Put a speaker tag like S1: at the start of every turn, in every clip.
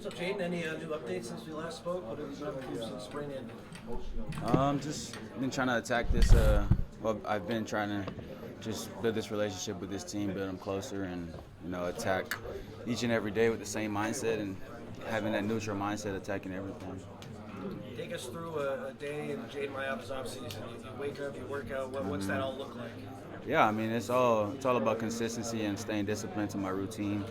S1: So, Jayden, any new updates since we last spoke? What have you been up to since spring ended?
S2: Just been trying to attack this. I've been trying to just build this relationship with this team, build them closer, and attack each and every day with the same mindset and having that neutral mindset, attacking everything.
S1: Take us through a day in Jayden Maiava's offseason. You wake up, you work out. What's that all look like?
S2: Yeah, I mean it's all about consistency and staying disciplined to my routine.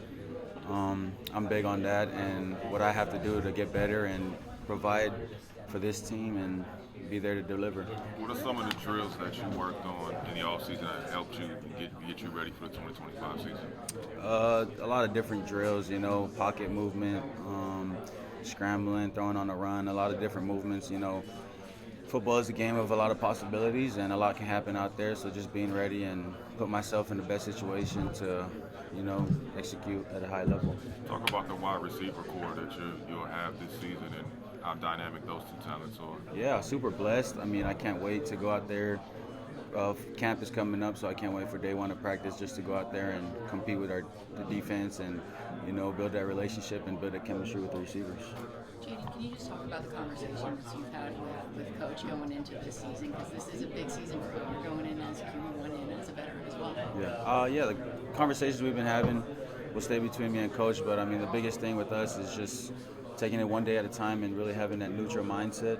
S2: I'm big on that, and what I have to do to get better and provide for this team and be there to deliver.
S3: What are some of the drills that you worked on in the offseason that helped you get you ready for the 2025 season?
S2: A lot of different drills, pocket movement, scrambling, throwing on the run, a lot of different movements. Football is a game of a lot of possibilities, and a lot can happen out there. So just being ready and put myself in the best situation to, execute at a high level.
S3: Talk about the wide receiver core that you'll have this season and how dynamic those two talents are.
S2: Yeah, super blessed. I mean, I can't wait to go out there. Camp is coming up, so I can't wait for day one of practice just to go out there and compete with the defense and, build that relationship and build that chemistry with the receivers.
S4: Jayden, can you just talk about the conversations you've had with Coach going into this season? Because this is a big season for you. You're going in as QB1 and as a veteran as well.
S2: Yeah. The conversations we've been having will stay between me and Coach, but I mean the biggest thing with us is just taking it one day at a time and really having that neutral mindset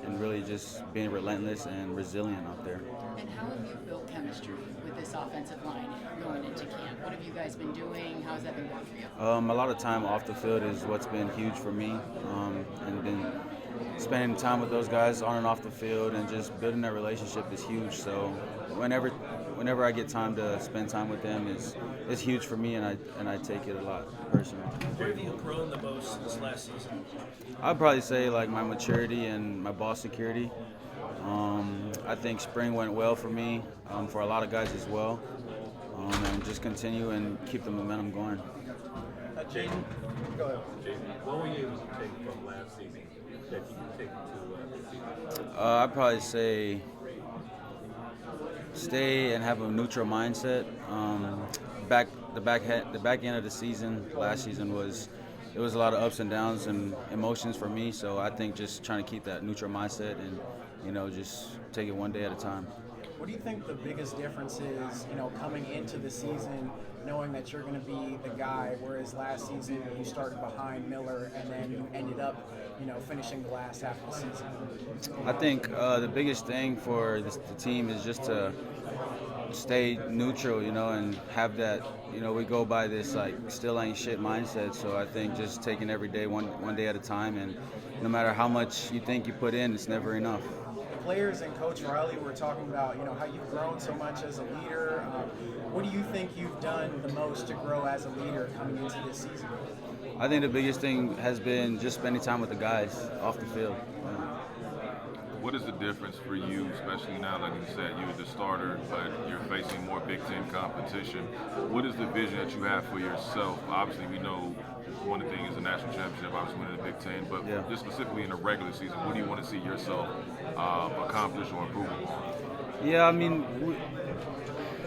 S2: and really just being relentless and resilient out there.
S4: And how have you built chemistry with this offensive line going into camp? What have you guys been doing? How has that been going for you?
S2: A lot of time off the field is what's been huge for me, and been spending time with those guys on and off the field and just building that relationship is huge. So whenever I get time to spend time with them is huge for me, and I take it a lot personally.
S1: Where have you grown the most since last season?
S2: I'd probably say like my maturity and my ball security. I think spring went well for me, for a lot of guys as well, and just continue and keep the momentum going.
S5: Jayden, go ahead. Jayden, what were you able to take from last season that you can take to this season?
S2: I'd probably say stay and have a neutral mindset. The back end of the season, last season it was a lot of ups and downs and emotions for me. So I think just trying to keep that neutral mindset and just take it one day at a time.
S6: What do you think the biggest difference is, coming into the season, knowing that you're going to be the guy, whereas last season you started behind Miller and then you ended up, finishing the last half of the season?
S2: I think the biggest thing for the team is just to stay neutral, and have that, we go by this like still ain't shit mindset. So I think just taking every day one day at a time, and no matter how much you think you put in, it's never enough.
S6: Players and Coach Riley were talking about, how you've grown so much as a leader. What do you think you've done the most to grow as a leader coming into this season?
S2: I think the biggest thing has been just spending time with the guys off the field.
S3: What is the difference for you, especially now, like you said, you're the starter, but you're facing more Big Ten competition? What is the vision that you have for yourself? Obviously, we know one of the things is the national championship, obviously winning the Big Ten, but just specifically in the regular season, what do you want to see yourself accomplish or improve upon?
S2: Yeah, I mean,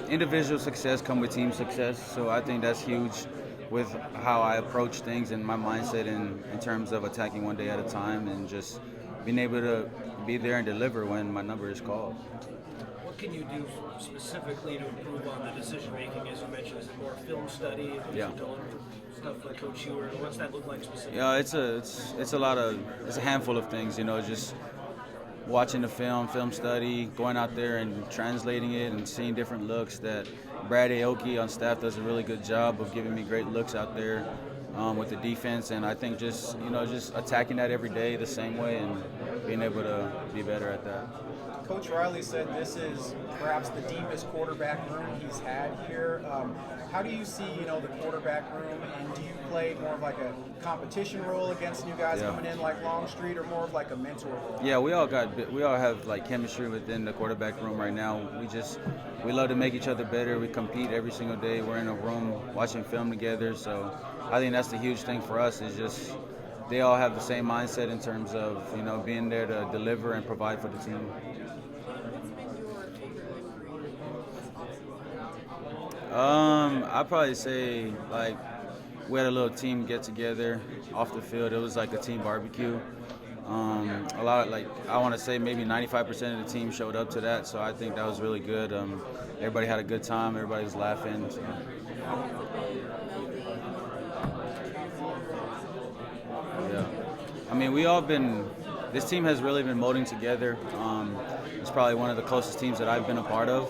S2: individual success comes with team success, so I think that's huge with how I approach things and my mindset in terms of attacking one day at a time and just being able to be there and deliver when my number is called.
S1: What can you do specifically to improve on the decision making? As you mentioned, is it more film study?
S2: Yeah.
S1: Stuff like Coach Hewer. What's that look like specifically?
S2: Yeah, it's a handful of things. Just watching the film study, going out there and translating it and seeing different looks. That Brad Aoki on staff does a really good job of giving me great looks out there with the defense, and I think just attacking that every day the same way and being able to be better at that.
S6: Coach Riley said this is perhaps the deepest quarterback room he's had here. How do you see, the quarterback room, and do you play more of like a competition role against new guys coming in like Longstreet, or more of like a mentor role?
S2: Yeah, we all have like chemistry within the quarterback room right now. We love to make each other better. We compete every single day. We're in a room watching film together. So I think that's the huge thing for us is just they all have the same mindset in terms of being there to deliver and provide for the team. I'd probably say like we had a little team get together off the field. It was like a team barbecue. A lot of, like, I want to say maybe 95% of the team showed up to that, so I think that was really good. Everybody had a good time. Everybody was laughing. So. Yeah. I mean, this team has really been molding together. It's probably one of the closest teams that I've been a part of.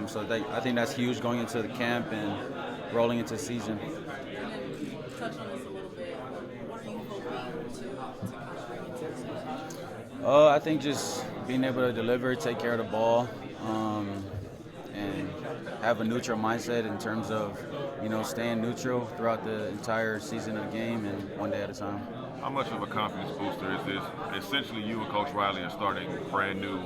S2: So I think that's huge going into the camp and rolling into the season.
S7: Touch on this a little bit. What are you hoping to kind of bring into the season?
S2: I think just being able to deliver, take care of the ball, and have a neutral mindset in terms of, staying neutral throughout the entire season of the game and one day at a time.
S3: How much of a confidence booster is this? Essentially, you and Coach Riley are starting brand new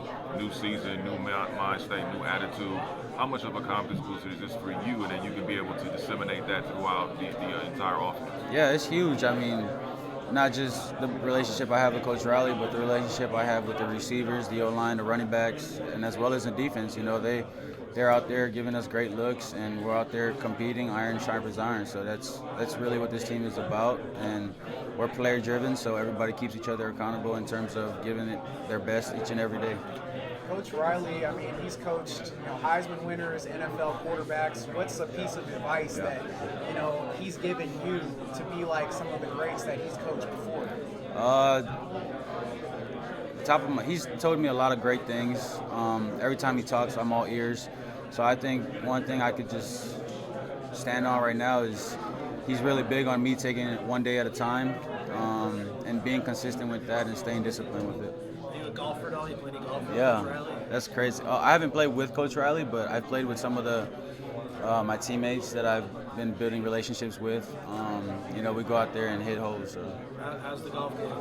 S3: season, new mind state, new attitude. How much of a confidence booster is this for you, and then you can be able to disseminate that throughout the entire offense?
S2: Yeah, it's huge. I mean, not just the relationship I have with Coach Riley, but the relationship I have with the receivers, the O-line, the running backs, and as well as the defense. They're out there giving us great looks, and we're out there competing, iron sharpens iron. So that's really what this team is about, and we're player-driven, so everybody keeps each other accountable in terms of giving it their best each and every day.
S6: Coach Riley, I mean, he's coached Heisman winners, NFL quarterbacks. What's a piece of advice that he's given you to be like some of the greats that he's coached before?
S2: He's told me a lot of great things. Every time he talks, I'm all ears. So I think one thing I could just stand on right now is he's really big on me taking it one day at a time, and being consistent with that and staying disciplined with it.
S1: Are you a golfer at all? You play any golf with
S2: Yeah,
S1: Coach Riley?
S2: that's crazy. I haven't played with Coach Riley, but I've played with some of my teammates that I've been building relationships with. We go out there and hit holes. So.
S1: How's the golf game?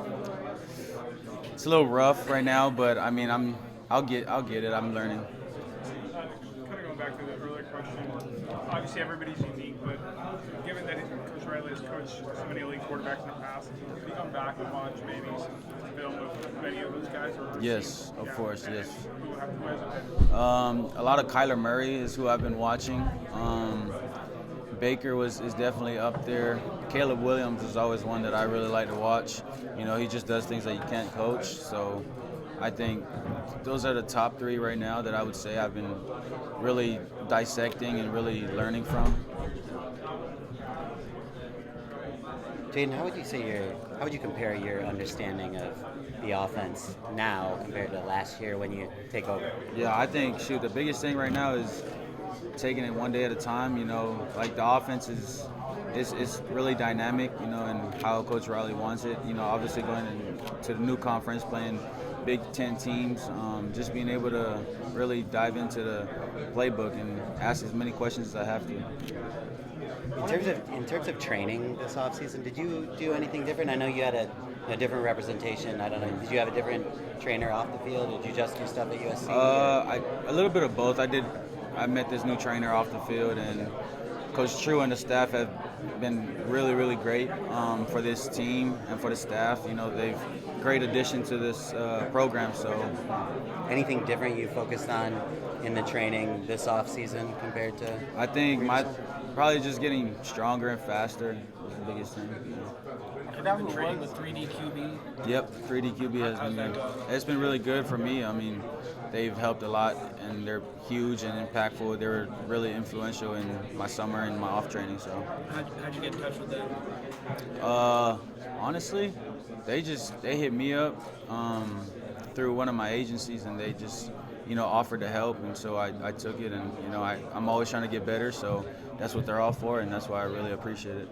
S2: It's a little rough right now, but I mean, I'll get it. I'm learning.
S8: Kind of going back to the earlier question, obviously everybody's unique, but given that Coach Riley has coached so many elite quarterbacks in the past, have you gone back and watched maybe some film of many of those guys?
S2: Yes, of course, yes.
S8: Who has it been?
S2: A lot of Kyler Murray is who I've been watching. Baker is definitely up there. Caleb Williams is always one that I really like to watch. He just does things that you can't coach. So I think those are the top three right now that I would say I've been really dissecting and really learning from.
S9: Jayden, how would you compare your understanding of the offense now compared to last year when you take over?
S2: Yeah, I think the biggest thing right now is taking it one day at a time. Like the offense is really dynamic, and how Coach Riley wants it. Obviously going into the new conference, playing Big Ten teams, just being able to really dive into the playbook and ask as many questions as I have to.
S9: In terms of training this offseason, did you do anything different? I know you had a different representation. I don't know. Did you have a different trainer off the field? Did you just do stuff at USC?
S2: A little bit of both. I met this new trainer off the field, and Coach True and the staff have been really, really great for this team and for the staff. They've great addition to this program. So,
S9: anything different you focused on in the training this off season compared to?
S2: I think probably just getting stronger and faster is the biggest thing.
S1: Have you been training with 3D QB?
S2: Yep, 3D QB has been good. It's been really good for me. I mean, they've helped a lot, and they're huge and impactful. They were really influential in my summer and my off training. So,
S1: How'd you get in touch with them?
S2: Honestly, they hit me up through one of my agencies, and they just offered to help, and so I took it, and I'm always trying to get better, so that's what they're all for, and that's why I really appreciate it.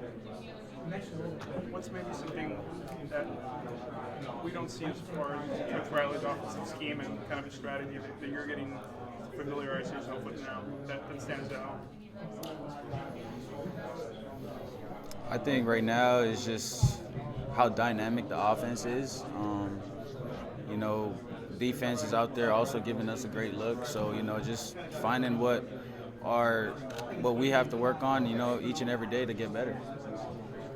S8: What's maybe something that we don't see as far as Coach Riley's offensive scheme and kind of a strategy that you're getting to familiarize yourself with now that stands out?
S2: I think right now is just how dynamic the offense is. Defense is out there also giving us a great look. So, just finding what we have to work on, each and every day to get better.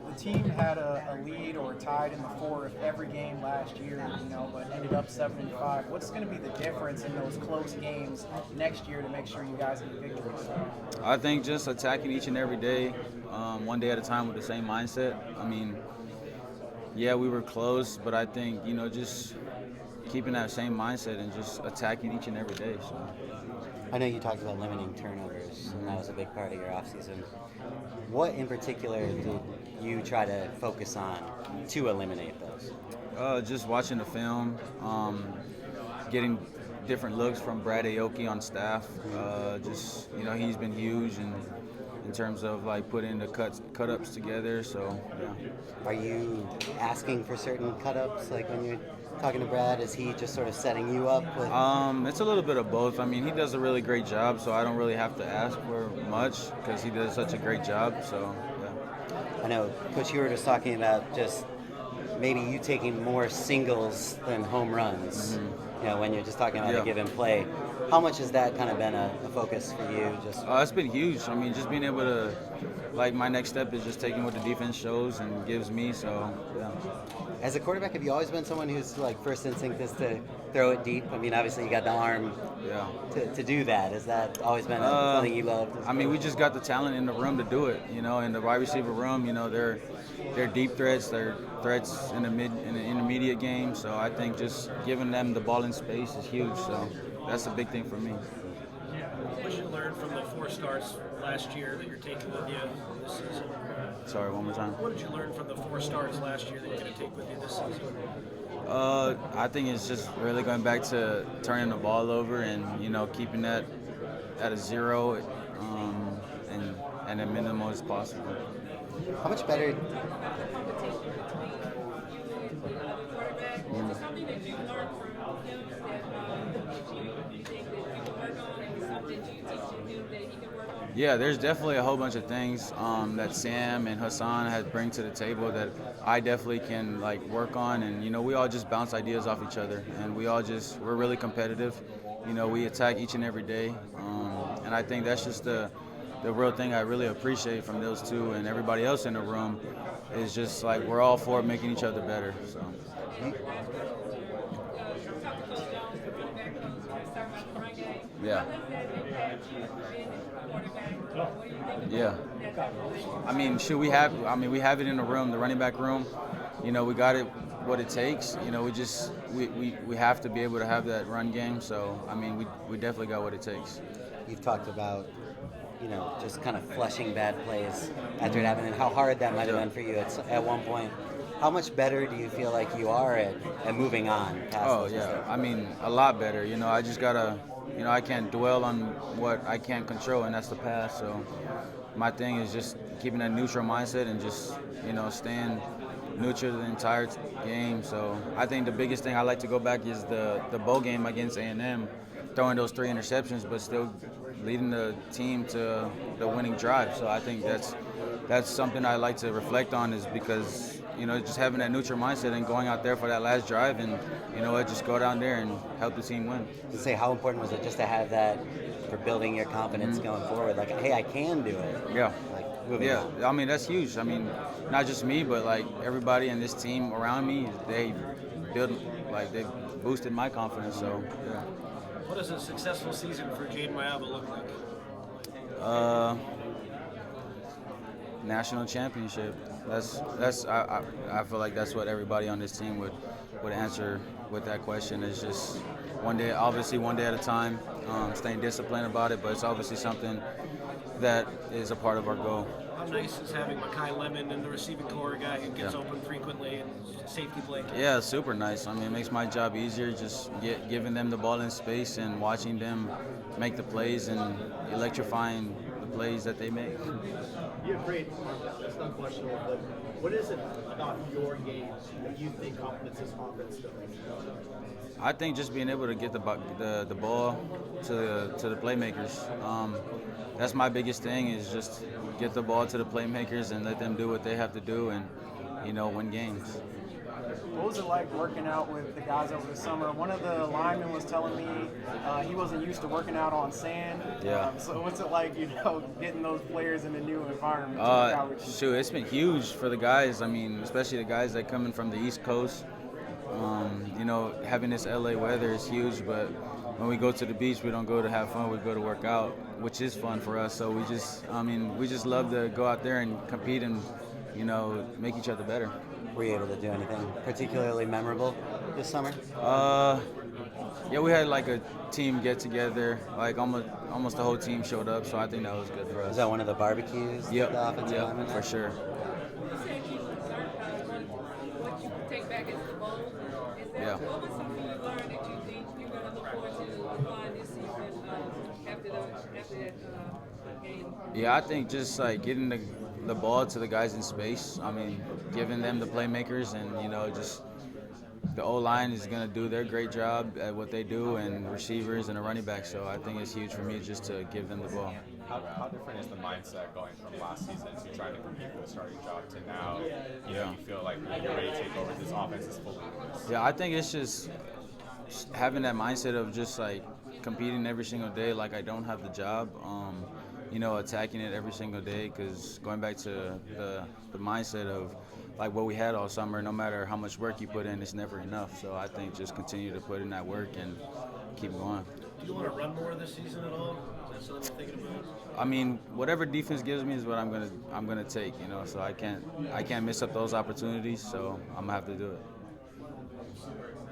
S6: The team had a lead or tied in the fourth every game last year, but ended up 7-5. What's going to be the difference in those close games next year to make sure you guys get victories?
S2: I think just attacking each and every day, one day at a time with the same mindset. I mean, yeah, we were close, but I think, just keeping that same mindset and just attacking each and every day. So.
S9: I know you talked about limiting turnovers, and that was a big part of your offseason. What in particular did you try to focus on to eliminate those?
S2: Just watching the film, getting different looks from Brad Aoki on staff. He's been huge in terms of like putting the cut-ups together. So, yeah.
S9: Are you asking for certain cut-ups, like when you're talking to Brad? Is he just sort of setting you up with?
S2: It's a little bit of both. I mean, he does a really great job, so I don't really have to ask for much because he does such a great job. So, yeah.
S9: I know, Coach, you were just talking about just maybe you taking more singles than home runs. Mm-hmm. When you're just talking about a given play. How much has that kind of been a focus for you?
S2: It's been huge. I mean, just being able to, my next step is just taking what the defense shows and gives me. So, yeah.
S9: As a quarterback, have you always been someone whose first instinct is to throw it deep? I mean, obviously you got the arm to do that. Has that always been something you loved?
S2: I mean, we just got the talent in the room to do it. In the wide receiver room, they're deep threats. They're threats in the intermediate game. So I think just giving them the ball in space is huge. So that's a big thing for me.
S1: What did you learn from the 4 starts last year that you're taking with you this season?
S2: Sorry, one more time.
S1: What did you learn from the 4 starts last year that you're going to take with you this season?
S2: I think it's just really going back to turning the ball over and keeping that at a 0 and as minimal as possible.
S9: How much better?
S2: Yeah, there's definitely a whole bunch of things that Sam and Hassan had bring to the table that I definitely can work on, and we all just bounce ideas off each other, and we're really competitive. We attack each and every day, and I think that's just the real thing I really appreciate from those two and everybody else in the room is just we're all for making each other better. So. Yeah. Yeah. I mean, we have it in the room, the running back room. We got it what it takes. We have to be able to have that run game. So, I mean, we definitely got what it takes.
S9: You've talked about, just kind of flushing bad plays after it happened and how hard that might have been for you at one point. How much better do you feel like you are at moving on past those mistakes?
S2: I mean, a lot better. I just gotta, I can't dwell on what I can't control, and that's the past. So my thing is just keeping that neutral mindset and just, staying neutral the entire game. So I think the biggest thing I like to go back is the bowl game against A&M, throwing those 3 interceptions, but still leading the team to the winning drive. So I think that's something I like to reflect on, is because just having that neutral mindset and going out there for that last drive and just go down there and help the team win.
S9: To say, how important was it just to have that for building your confidence going forward? Hey, I can do it.
S2: Yeah.
S9: Moving on.
S2: I mean, that's huge. I mean, not just me, but everybody in this team around me, they boosted my confidence. So yeah.
S1: What does a successful season for Jayden Maiava look like?
S2: National championship. I feel like that's what everybody on this team would answer with that question. It's just one day at a time, staying disciplined about it, but it's obviously something that is a part of our goal.
S1: How nice is having Makai Lemon in the receiving core, a guy who gets open frequently and safety blanket?
S2: Yeah, super nice. I mean, it makes my job easier just giving them the ball in space and watching them make the plays and electrifying the plays that they make.
S10: You have great arm. That's unquestionable. But what is it about your game that you think complements this offense still?
S2: I think just being able to get the ball to the playmakers. That's my biggest thing, is just get the ball to the playmakers and let them do what they have to do and, win games.
S6: What was it like working out with the guys over the summer? One of the linemen was telling me he wasn't used to working out on sand.
S2: Yeah.
S6: So what's it like, getting those players in a new environment? To work out with you?
S2: Shoot, it's been huge for the guys. I mean, especially the guys that coming from the East Coast. Having this LA weather is huge, but when we go to the beach, we don't go to have fun. We go to work out, which is fun for us. So we just love to go out there and compete and, make each other better.
S9: Were you able to do anything particularly memorable this summer?
S2: Yeah, we had like a team get together. Like almost the whole team showed up, so I think that was good for us.
S9: Was that one of the barbecues?
S2: Yep,
S9: The offensive linemen
S2: for
S9: had?
S2: sure.
S7: You said you what you take back as the bowl.
S2: Yeah.
S7: What was something you learned that you think you're going to look forward to applying this season after that game?
S2: Yeah, I think just like getting the ball to the guys in space. I mean, giving them the playmakers, and just the O-line is going to do their great job at what they do, and receivers and a running back. So I think it's huge for me just to give them the ball.
S11: How different is the mindset going from last season to trying to compete for the starting job to now? You feel like you're ready to take over. This offense is fully yours.
S2: Yeah, I think it's just having that mindset of just like competing every single day like I don't have the job. Attacking it every single day, because going back to the mindset of like what we had all summer, no matter how much work you put in, it's never enough. So I think just continue to put in that work and keep going.
S1: Do you want to run more this season at all? Is that something you're thinking about?
S2: I mean, whatever defense gives me is what I'm gonna take. So I can't miss up those opportunities. So I'm gonna have to do it.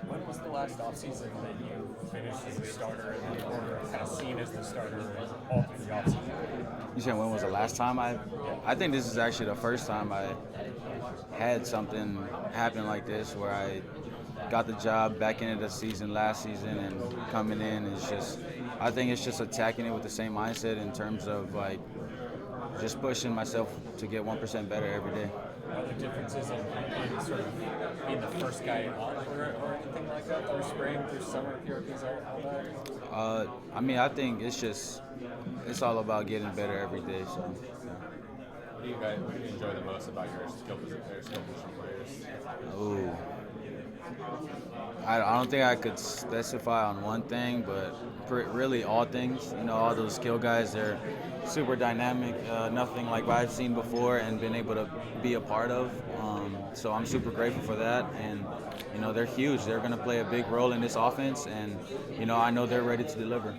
S12: When was the last offseason that you finished as a starter or kind of seen as the starter all through the offseason?
S2: You said when was the last time I think this is actually the first time I had something happen like this, where I got the job back into the season last season, and coming in is I think it's just attacking it with the same mindset in terms of like just pushing myself to get 1% better every day.
S12: Are there differences in sort of being the first guy up or anything like that through spring, through summer, PRPs, all that?
S2: I think it's all about getting better every day. So.
S11: What do you enjoy the most about your skill position players?
S2: Ooh. I don't think I could specify on one thing, but really all things. All those skill guys, they're super dynamic, nothing like I've seen before and been able to be a part of. So I'm super grateful for that. And, they're huge. They're going to play a big role in this offense, and, I know they're ready to deliver.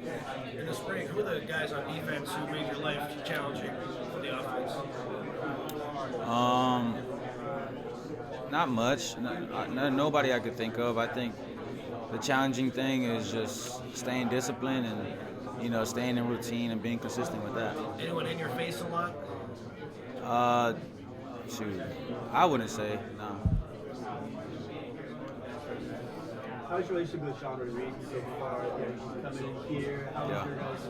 S1: In the spring, who are the guys on defense who made your life challenging for the offense?
S2: Not much. Nobody I could think of. I think the challenging thing is just staying disciplined and, staying in routine and being consistent with that.
S1: Anyone in your face a lot?
S2: Shoot, I wouldn't say, no.
S10: How's your relationship with Sean Reed so far? He's coming in here. How's your guys'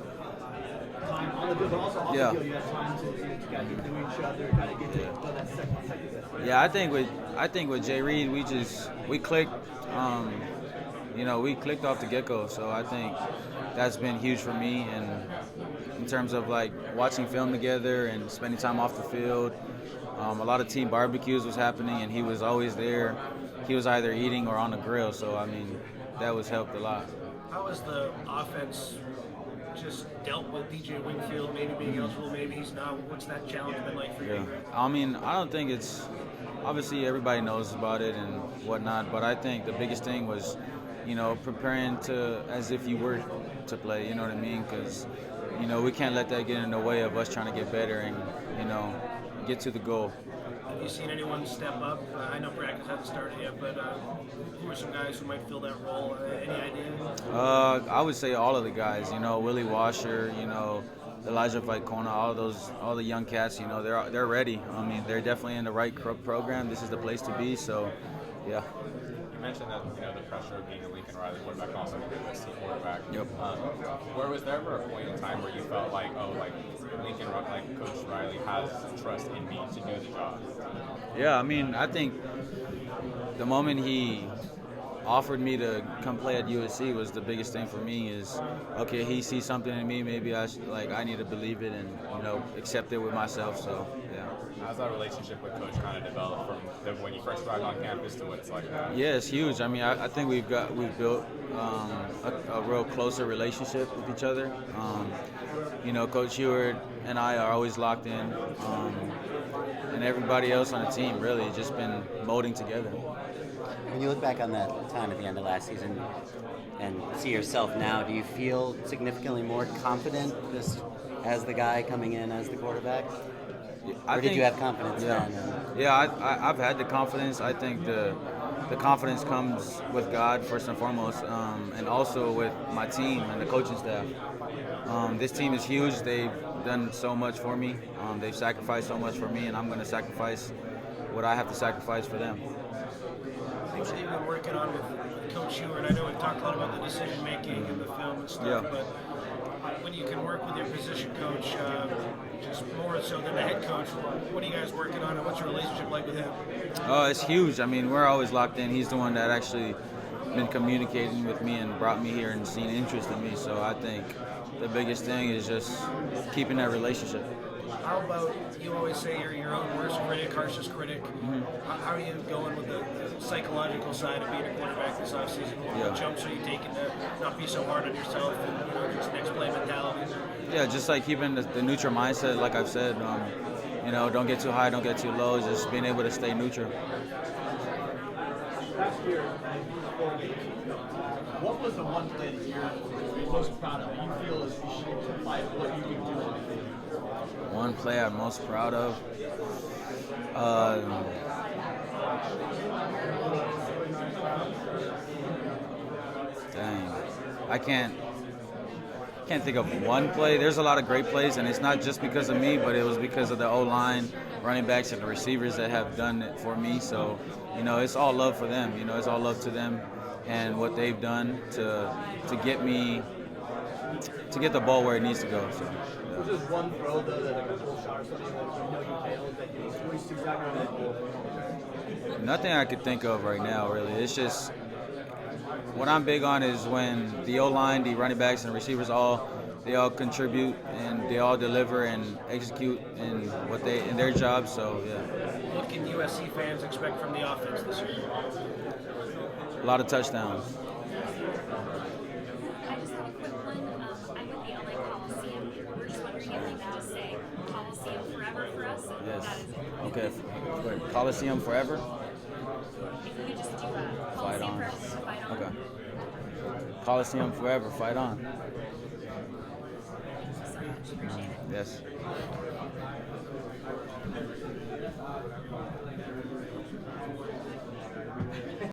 S10: time on the field, but also off the field? You have time to kind of get to each other, kind of get to that second.
S2: Yeah, I think with Jay Reed, we clicked. We clicked off the get-go. So I think that's been huge for me, and in terms of like watching film together and spending time off the field. A lot of team barbecues was happening, and he was always there. He was either eating or on the grill, so that was helped a lot.
S1: How has the offense just dealt with DJ Wingfield maybe being eligible, maybe he's not? What's that challenge been like for you?
S2: Yeah. I don't think it's obviously everybody knows about it and whatnot, but I think the biggest thing was, preparing to as if you were to play. You know what I mean? Because we can't let that get in the way of us trying to get better and get to the goal.
S1: Have you seen anyone step up? I know practice hasn't started yet, but who are some guys who might fill that role? Any idea?
S2: I would say all of the guys. Willie Washer. Elijah Vicona. All the young cats. They're ready. They're definitely in the right program. This is the place to be. So, yeah.
S11: You mentioned that the pressure of being a Lincoln Riley quarterback, also being a USC quarterback.
S2: Yep.
S11: Where was there ever a point in time where you felt like, Lincoln, like Coach Riley has trust in me to do the job?
S2: Yeah, I think the moment he offered me to come play at USC was the biggest thing for me. Is okay, he sees something in me. Maybe I need to believe it and accept it with myself. So yeah.
S11: How's that relationship with Coach kind of developed from when you first arrived on campus to what it's like now?
S2: Yeah, it's huge. I mean, I think we've built a real closer relationship with each other. You know, Coach Heward and I are always locked in, and everybody else on the team really just been molding together.
S9: When you look back on that time at the end of last season and see yourself now, do you feel significantly more confident just as the guy coming in as the quarterback? Or did you have confidence then?
S2: Yeah, I've had the confidence. I think the confidence comes with God first and foremost, and also with my team and the coaching staff. This team is huge. They've done so much for me. They've sacrificed so much for me, and I'm going to sacrifice what I have to sacrifice for them.
S1: Things that you've been working on with Coach Heward. I know we've talked a lot about the decision making and the film and stuff, but when you can work with your position coach, just more so than the head coach, what are you guys working on, and what's your relationship like with him?
S2: It's huge. I mean, we're always locked in. He's the one that actually been communicating with me and brought me here and seen interest in me. So I think the biggest thing is just keeping that relationship.
S1: How about, you always say you're your own worst critic, harshest critic. How are you going with the psychological side of being a quarterback this offseason? What jumps are you taking to not be so hard on yourself and just next play mentality?
S2: Yeah, just like keeping the neutral mindset, like I've said. You know, don't get too high, don't get too low. Just being able to stay neutral.
S10: Last year, what was the one play that you're most proud of? You feel is like what you can do on the field?
S2: One play I'm most proud of. Dang, I can't think of one play. There's a lot of great plays, and it's not just because of me, but it was because of the O-line, running backs, and the receivers that have done it for me. So, you know, it's all love for them. You know, it's all love to them and what they've done to get me to get the ball where it needs to go. So, yeah.
S10: Was just one throw though that like a full shot or something that you know you nailed that you squeezed too back on it?
S2: Nothing I could think of right now, really. It's just what I'm big on is when the O-line, the running backs, and receivers they all contribute and they all deliver and execute in their jobs. So yeah.
S1: What can USC fans expect from the offense this year?
S2: A lot of touchdowns.
S13: I just have a quick one. I'm with the LA Coliseum. We're just wondering if you could just say Coliseum forever for us.
S2: Yes. Okay. Wait, Coliseum forever?
S13: If you could just do that.
S2: Fight
S13: Coliseum
S2: on.
S13: forever, fight on.
S2: Okay. Coliseum forever, fight on.
S13: Thank you so much. Appreciate it.
S2: Yes.